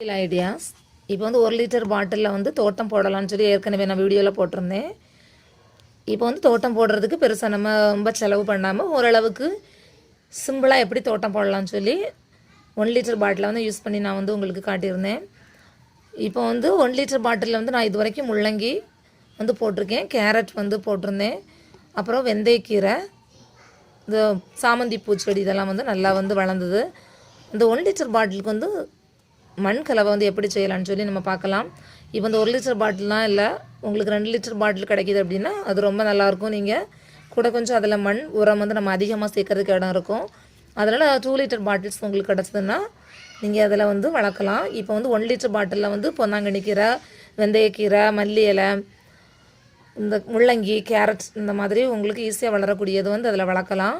சில ஐடியாஸ். இப்போ வந்து 1 லிட்டர் பாட்டிலில் வந்து தோட்டம் போடலான்னு சொல்லி ஏற்கனவே நான் வீடியோவில் போட்டிருந்தேன். இப்போ வந்து தோட்டம் போடுறதுக்கு பெருசாக நம்ம ரொம்ப செலவு பண்ணாமல் ஓரளவுக்கு சிம்பிளாக எப்படி தோட்டம் போடலான்னு சொல்லி 1 லிட்டர் பாட்டிலை வந்து யூஸ் பண்ணி நான் வந்து உங்களுக்கு காட்டியிருந்தேன். இப்போ வந்து 1 லிட்டர் பாட்டிலில் வந்து நான் இது வரைக்கும் முள்ளங்கி வந்து போட்டிருக்கேன், கேரட் வந்து போட்டிருந்தேன், அப்புறம் வெந்தயக்கீரை, இந்த சாமந்தி பூச்செடி இதெல்லாம் வந்து நல்லா வந்து வளர்ந்தது. இந்த 1 லிட்டர் பாட்டிலுக்கு வந்து மண் கலவை வந்து எப்படி செய்யலான்னு சொல்லி நம்ம பார்க்கலாம். இப்போ இந்த 1 லிட்டர் பாட்டில்லாம் இல்லை, உங்களுக்கு 2 லிட்டர் பாட்டில் கிடைக்கிது அப்படின்னா அது ரொம்ப நல்லாயிருக்கும். நீங்கள் கூட கொஞ்சம் அதில் மண் உரம் வந்து நம்ம அதிகமாக சேர்க்கறதுக்கு இடம் இருக்கும். அதனால் 2 லிட்டர் பாட்டில்ஸ் உங்களுக்கு கிடச்சதுன்னா நீங்கள் அதில் வந்து வளர்க்கலாம். இப்போ வந்து 1 லிட்டர் பாட்டிலில் வந்து பொன்னாங்கண்ணி கீரை, வெந்தயக்கீரை, மல்லி இலை, இந்த முள்ளங்கி, கேரட் இந்த மாதிரி உங்களுக்கு ஈஸியாக வளரக்கூடியது வந்து அதில் வளர்க்கலாம்.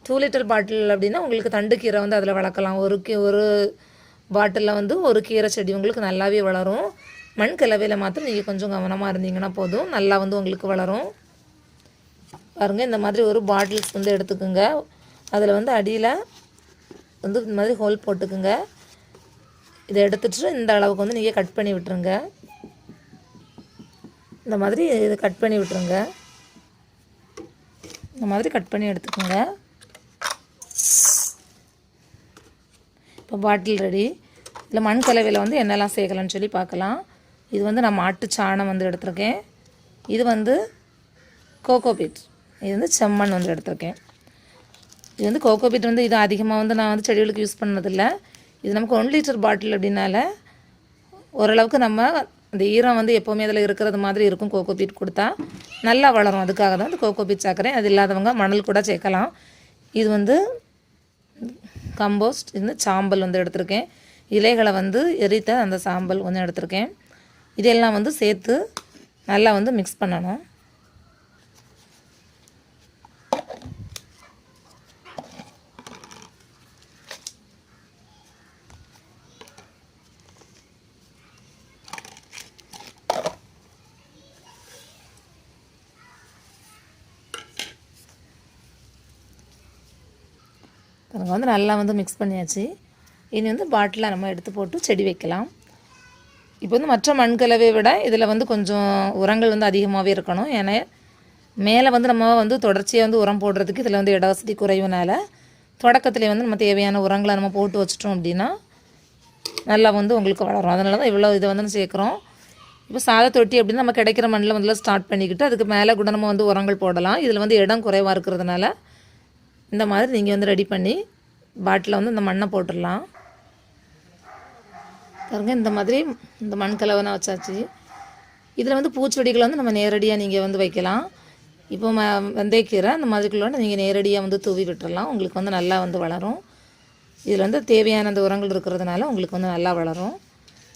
2 லிட்டர் பாட்டில் அப்படின்னா உங்களுக்கு தண்டு கீரை வந்து அதில் வளர்க்கலாம். ஒரு பாட்டிலில் வந்து ஒரு கீரை செடி உங்களுக்கு நல்லாவே வளரும். மண் கலவையில் மாத்திரம் நீங்கள் கொஞ்சம் கவனமாக இருந்தீங்கன்னா போதும், நல்லா வந்து உங்களுக்கு வளரும். பாருங்கள், இந்த மாதிரி ஒரு பாட்டில்ஸ் வந்து எடுத்துக்கோங்க. அதில் வந்து அடியில் வந்து இந்த மாதிரி ஹோல் போட்டுக்குங்க. இதை எடுத்துகிட்டு இந்த அளவுக்கு வந்து நீங்கள் கட் பண்ணி விட்டுருங்க. இந்த மாதிரி இதை கட் பண்ணி விட்டுருங்க. இந்த மாதிரி கட் பண்ணி எடுத்துக்கோங்க. இப்போ பாட்டில் ரெடி. இதில் மண் கலவையில் வந்து என்னெல்லாம் சேர்க்கலான்னு சொல்லி பார்க்கலாம். இது வந்து நான் மாட்டு சாணம் வந்து எடுத்திருக்கேன். இது வந்து கோகோபீட், இது வந்து செம்மண் வந்து எடுத்திருக்கேன். இது வந்து கோகோபீட் வந்து இது அதிகமாக வந்து நான் வந்து செடிகளுக்கு யூஸ் பண்ணதில்லை. இது நமக்கு 1 லிட்டர் பாட்டில் அப்படின்னால ஓரளவுக்கு நம்ம அந்த ஈரம் வந்து எப்போவுமே அதில் இருக்கிறது மாதிரி இருக்கும். கோகோபீட் கொடுத்தா நல்லா வளரும். அதுக்காக தான் இந்த கோகோபீட் சேர்க்குறேன். அது இல்லாதவங்க மணல் கூட சேர்க்கலாம். இது வந்து கம்போஸ்ட், இது சாம்பல் வந்து எடுத்திருக்கேன். இலைகளை வந்து எரித்த அந்த சாம்பல் கொஞ்சம் எடுத்திருக்கேன். இதெல்லாம் வந்து சேர்த்து நல்லா வந்து மிக்ஸ் பண்ணணும். பாருங்க, வந்து நல்லா வந்து மிக்ஸ் பண்ணியாச்சு. இனி வந்து பாட்டிலில் நம்ம எடுத்து போட்டு செடி வைக்கலாம். இப்போ வந்து மற்ற மண்கலவை விட இதில் வந்து கொஞ்சம் உரங்கள் வந்து அதிகமாகவே இருக்கணும். ஏன்னா மேலே வந்து நம்ம வந்து தொடர்ச்சியாக வந்து உரம் போடுறதுக்கு இதில் வந்து இட வசதி குறைவுனால தொடக்கத்துலேயே வந்து நம்ம தேவையான உரங்களை நம்ம போட்டு வச்சிட்டோம் அப்படின்னா நல்லா வந்து உங்களுக்கு வளரும். அதனால தான் இவ்வளோ இதை வந்து சேர்க்குறோம். இப்போ சாத தொட்டி அப்படின்னா நம்ம கிடைக்கிற மண்ணில் வந்து ஸ்டார்ட் பண்ணிக்கிட்டு அதுக்கு மேலே கூட நம்ம வந்து உரங்கள் போடலாம். இதில் வந்து இடம் குறைவாக இருக்கிறதுனால இந்த மாதிரி நீங்கள் வந்து ரெடி பண்ணி பாட்டிலில் வந்து இந்த மண்ணை போட்டுடலாம். பாருங்கள், இந்த மாதிரி இந்த மண் கலவைனா வச்சாச்சு. இதில் வந்து பூச்செடிகளை வந்து நம்ம நேரடியாக நீங்கள் வந்து வைக்கலாம். இப்போ வெந்தயக்கீரை அந்த மாதிரிக்குள்ள நீங்கள் நேரடியாக வந்து தூவி விட்டுறலாம். உங்களுக்கு வந்து நல்லா வந்து வளரும். இதில் வந்து தேவையான அந்த உரங்கள் இருக்கிறதுனால உங்களுக்கு வந்து நல்லா வளரும்.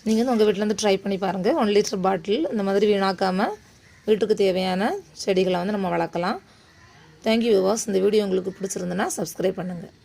நீங்கள் வந்து உங்கள் வீட்டில் வந்து ட்ரை பண்ணி பாருங்கள். 1 லிட்டர் பாட்டில் இந்த மாதிரி வீணாக்காமல் வீட்டுக்கு தேவையான செடிகளை வந்து நம்ம வளர்க்கலாம். Thank you viewers. இந்த வீடியோ உங்களுக்கு பிடிச்சிருந்துன்னா சப்ஸ்கிரைப் பண்ணுங்கள்.